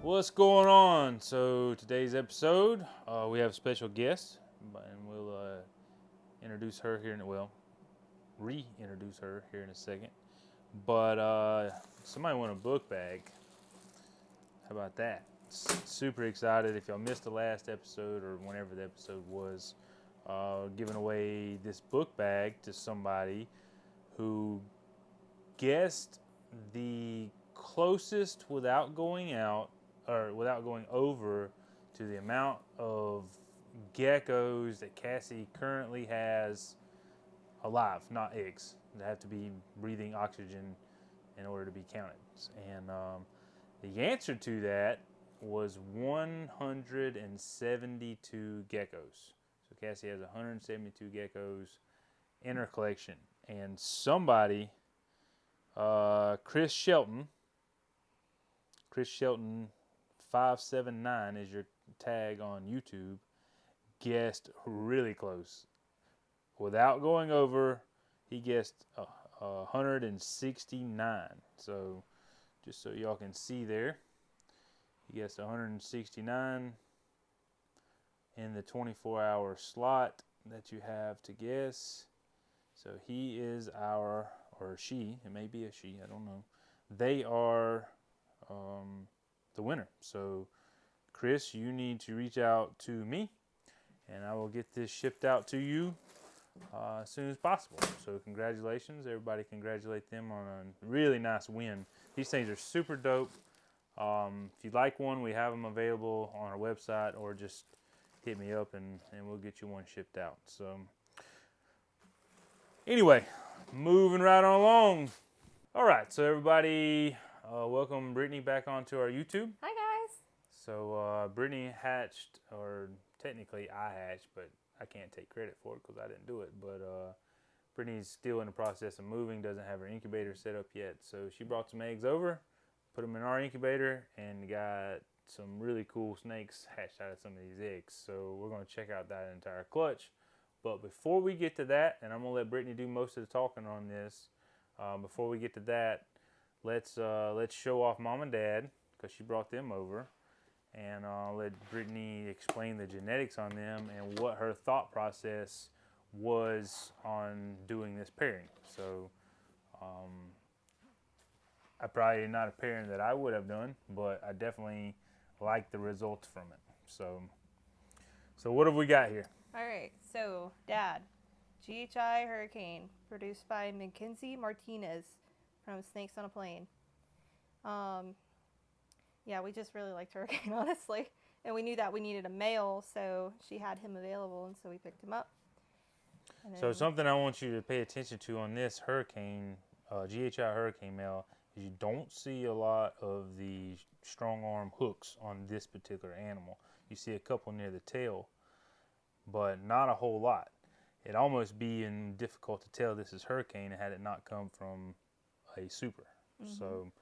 What's going on? So today's episode, we have a special guest, and we'll introduce her here reintroduce her here in a second. But somebody won a book bag. How about that? Super excited. If y'all missed the last episode or whenever the episode was, giving away this book bag to somebody who guessed the closest without going out or without going over to the amount of geckos that Cassie currently has alive, not eggs. They have to be breathing oxygen in order to be counted. And the answer to that was 172 geckos. So Cassie has 172 geckos in her collection. And somebody, Chris Shelton 579 is your tag on YouTube, guessed really close. Without going over, he guessed 169. So just so y'all can see there, he guessed 169 in the 24-hour slot that you have to guess. So he is our, or she, it may be a she, I don't know. They are the winner. So Chris, you need to reach out to me and I will get this shipped out to you as soon as possible. So congratulations, everybody congratulate them on a really nice win. These things are super dope. If you'd like one, we have them available on our website, or just hit me up and we'll get you one shipped out. So anyway, moving right on along. All right, so everybody, welcome Brittany back onto our YouTube. Hi guys. So Brittany hatched, or technically I hatched, but I can't take credit for it because I didn't do it. But Brittany's still in the process of moving, doesn't have her incubator set up yet. So she brought some eggs over, put them in our incubator, and got some really cool snakes hatched out of some of these eggs. So we're going to check out that entire clutch. But before we get to that, and I'm going to let Brittany do most of the talking on this, before we get to that, let's show off Mom and Dad, because she brought them over, and I'll let Brittany explain the genetics on them and what her thought process was on doing this pairing. So I probably not a pairing that I would have done, but I definitely like the results from it. So what have we got here? All right, so Dad, GHI Hurricane, produced by Mackenzie Martinez from Snakes on a Plane. Yeah, we just really liked Hurricane, honestly. And we knew that we needed a male, so she had him available, and so we picked him up. So something I want you to pay attention to on this Hurricane, GHI Hurricane male, is you don't see a lot of the strong arm hooks on this particular animal. You see a couple near the tail, but not a whole lot. It'd almost be difficult to tell this is Hurricane had it not come from a super. Mm-hmm. So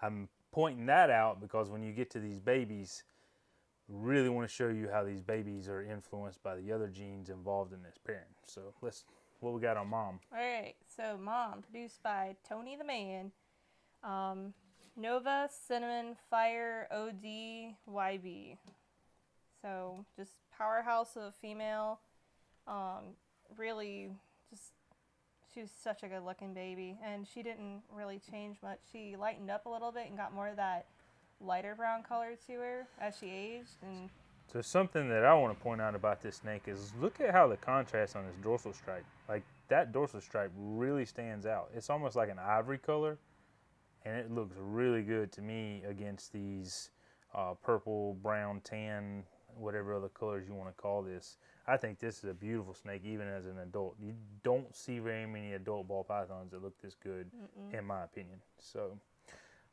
I'm pointing that out because when you get to these babies, really want to show you how these babies are influenced by the other genes involved in this pairing. So what we got on Mom? All right, so Mom, produced by Tony the Man, Nova Cinnamon Fire OD YB. So just powerhouse of a female. Really just, she was such a good looking baby, and she didn't really change much. She lightened up a little bit and got more of that lighter brown color to her as she aged. And so something that I want to point out about this snake is look at how the contrast on this dorsal stripe, like that dorsal stripe really stands out. It's almost like an ivory color, and it looks really good to me against these purple, brown, tan, whatever other colors you want to call this. I think this is a beautiful snake even as an adult. You don't see very many adult ball pythons that look this good, in my opinion. So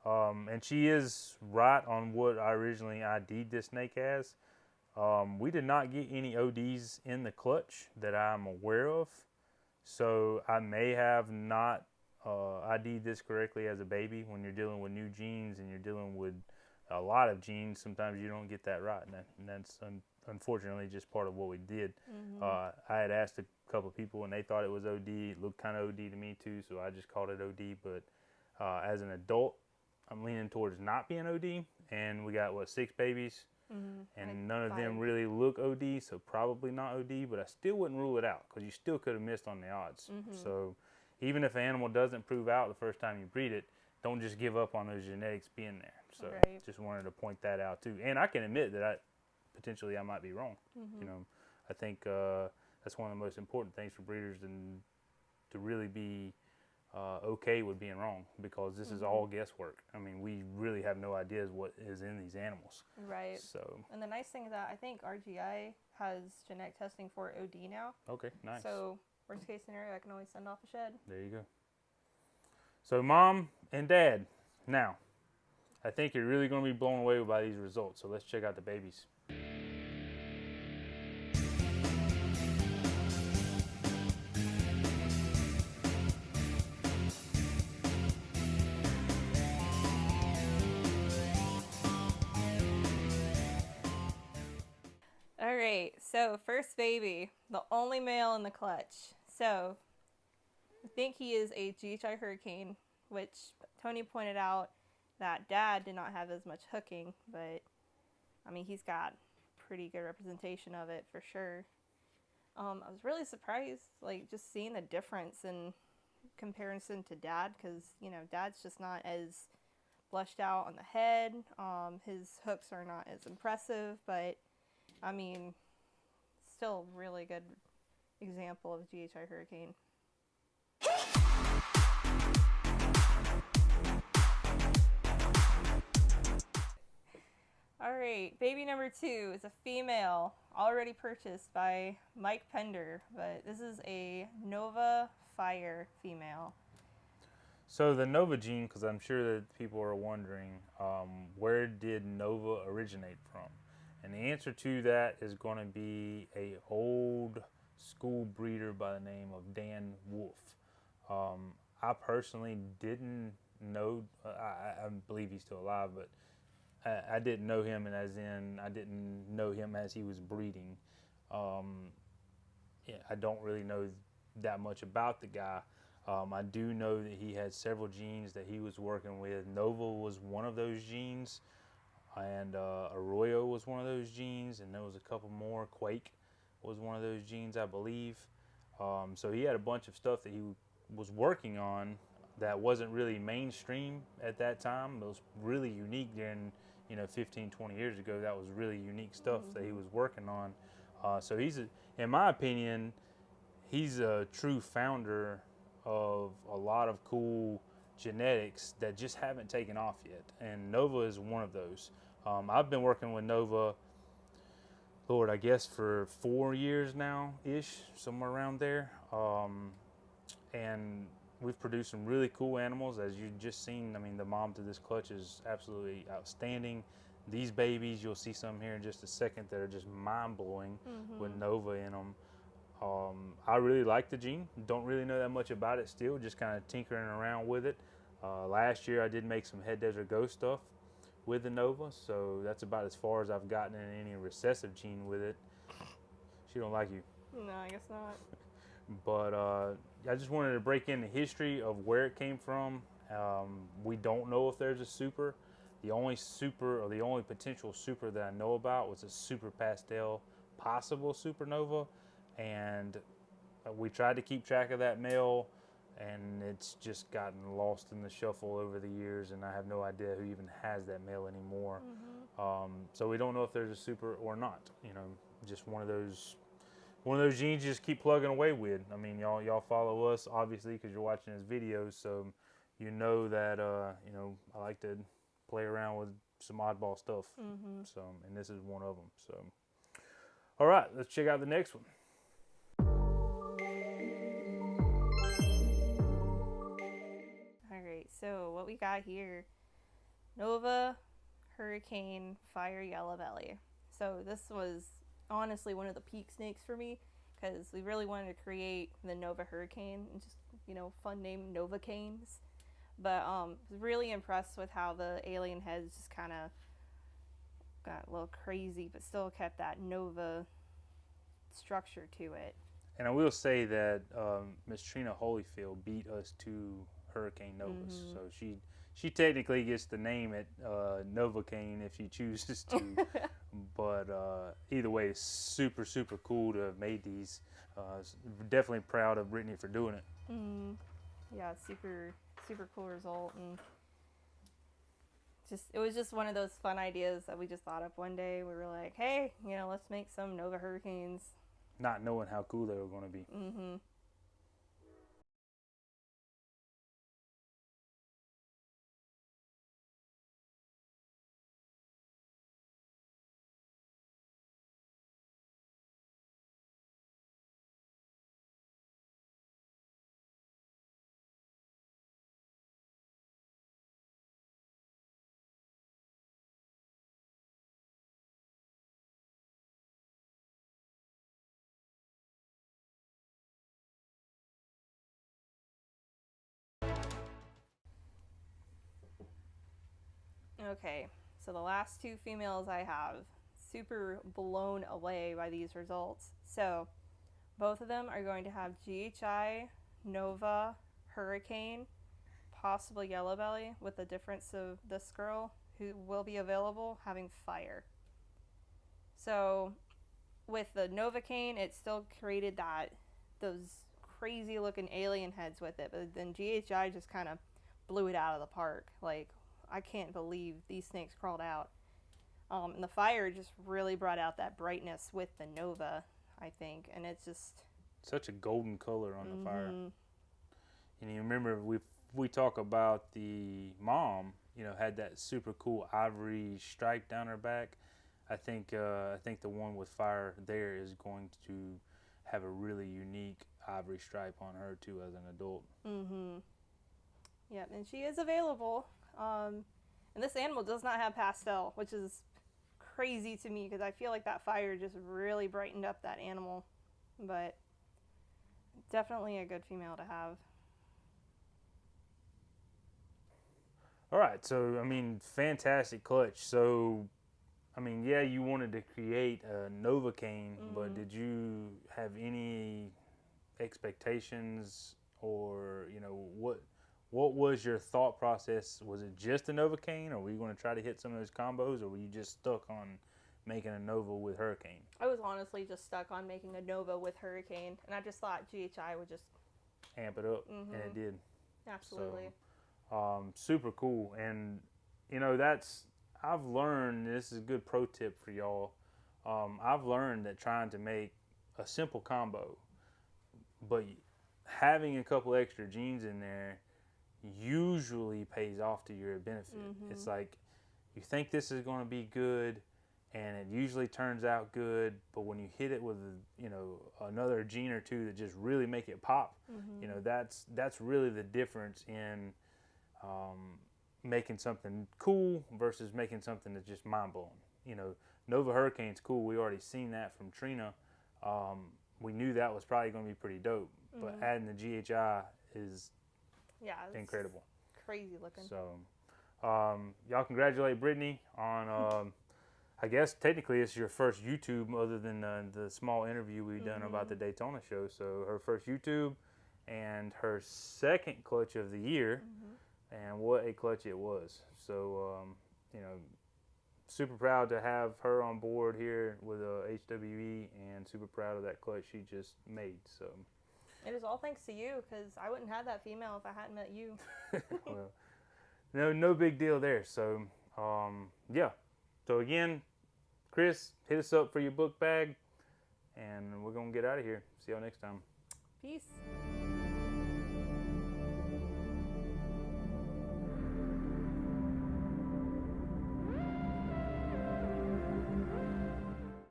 and she is right on what I originally ID'd this snake as. We did not get any ODs in the clutch that I'm aware of, so I may have not ID'd this correctly as a baby. When you're dealing with new genes and you're dealing with a lot of genes, sometimes you don't get that right, and that's unfortunately just part of what we did. I had asked a couple of people and they thought it was OD. It looked kind of OD to me too, so I just called it OD. But as an adult, I'm leaning towards not being OD. And we got, what, 6 babies? And like none of them 5. really look OD, so probably not OD, but I still wouldn't rule it out because you still could have missed on the odds. So even if an animal doesn't prove out the first time you breed it, don't just give up on those genetics being there. So just wanted to point that out too. And I can admit that potentially I might be wrong. You know, I think that's one of the most important things for breeders and to really be okay with being wrong, because this is all guesswork. I mean, we really have no ideas what is in these animals. Right. So. And the nice thing is that I think RGI has genetic testing for OD now. Okay, nice. So worst case scenario, I can always send off a shed. There you go. So Mom and Dad, now, I think you're really going to be blown away by these results. So let's check out the babies. All right, so first baby, the only male in the clutch. So I think he is a GHI Hurricane, which Tony pointed out that Dad did not have as much hooking, but I mean, he's got pretty good representation of it for sure. I was really surprised, like, just seeing the difference in comparison to Dad, because, you know, Dad's just not as blushed out on the head. His hooks are not as impressive, but I mean, still really good example of GHI Hurricane. All right, baby number 2 is a female, already purchased by Mike Pender, but this is a Nova Fire female. So the Nova gene, because I'm sure that people are wondering, where did Nova originate from? And the answer to that is going to be a old school breeder by the name of Dan Wolf. I personally didn't know, I believe he's still alive, but I didn't know him, and as in I didn't know him as he was breeding. Yeah, I don't really know that much about the guy. I do know that he had several genes that he was working with. Nova was one of those genes, and Arroyo was one of those genes, and there was a couple more. Quake was one of those genes, I believe. So he had a bunch of stuff that he was working on that wasn't really mainstream at that time. It was really unique during, 15, 20 years ago. That was really unique stuff that he was working on. So in my opinion, he's a true founder of a lot of cool genetics that just haven't taken off yet. And Nova is one of those. I've been working with Nova, Lord, I guess for 4 years now-ish, somewhere around there. And we've produced some really cool animals, as you've just seen. I mean, the mom to this clutch is absolutely outstanding. These babies, you'll see some here in just a second that are just mind-blowing with Nova in them. I really like the gene. Don't really know that much about it still, just kind of tinkering around with it. Last year I did make some Head Desert Ghost stuff with the Nova, so that's about as far as I've gotten in any recessive gene with it. She don't like you. No, I guess not. But I just wanted to break in the history of where it came from. We don't know if there's a super. The only super, or the only potential super that I know about, was a super pastel possible supernova, and we tried to keep track of that male, and it's just gotten lost in the shuffle over the years, and I have no idea who even has that male anymore. So we don't know if there's a super or not. Just one of those genes you just keep plugging away with. I mean, y'all follow us obviously because you're watching this video, so you know that I like to play around with some oddball stuff. So, and this is one of them. So, all right, let's check out the next one. All right, so what we got here, Nova Hurricane Fire Yellow Belly. So this was honestly one of the peak snakes for me, because we really wanted to create the Nova Hurricane, and just, fun name, Novacanes. But was really impressed with how the alien heads just kind of got a little crazy, but still kept that Nova structure to it. And I will say that Miss Trina Holyfield beat us to Hurricane Novas. So she technically gets to name it Novacane if she chooses to. But either way, it's super, super cool to have made these. Definitely proud of Brittany for doing it. Yeah, super, super cool result. And it was just one of those fun ideas that we just thought up one day. We were like, hey, let's make some Nova Hurricanes. Not knowing how cool they were going to be. Okay, so the last two females I have, super blown away by these results. So both of them are going to have GHI, Nova, Hurricane, possible Yellow Belly, with the difference of this girl who will be available having Fire. So with the Novacane, it still created those crazy looking alien heads with it, but then GHI just kind of blew it out of the park. Like, I can't believe these snakes crawled out. And the Fire just really brought out that brightness with the Nova, I think, and it's just such a golden color on the Fire. And you remember we talk about the mom, had that super cool ivory stripe down her back. I think the one with Fire there is going to have a really unique ivory stripe on her too as an adult. Yep, and she is available. And this animal does not have pastel, which is crazy to me because I feel like that Fire just really brightened up that animal. But definitely a good female to have. All right, so I mean, fantastic clutch. So, I mean, yeah, you wanted to create a Novacane, but did you have any expectations, or what was your thought process? Was it just a Novacane, or were you going to try to hit some of those combos, or were you just stuck on making a Nova with Hurricane? I was honestly just stuck on making a Nova with Hurricane, and I just thought GHI would just amp it up, and it did. Absolutely. So, super cool. And I've learned, this is a good pro tip for y'all. I've learned that trying to make a simple combo, but having a couple extra genes in there usually pays off to your benefit. It's like you think this is going to be good, and it usually turns out good, but when you hit it with another gene or two that just really make it pop, that's really the difference in making something cool versus making something that's just mind-blowing. Nova Hurricane's cool. We already seen that from Trina. We knew that was probably going to be pretty dope, but adding the GHI is incredible. Crazy looking. So, y'all congratulate Brittany on, I guess technically it's your first YouTube other than the small interview we've done about the Daytona show. So her first YouTube and her second clutch of the year. And what a clutch it was. So, super proud to have her on board here with HWE, and super proud of that clutch she just made. So, it is all thanks to you, because I wouldn't have that female if I hadn't met you. Well, no big deal there. So, yeah. So again, Chris, hit us up for your book bag, and we're going to get out of here. See y'all next time. Peace.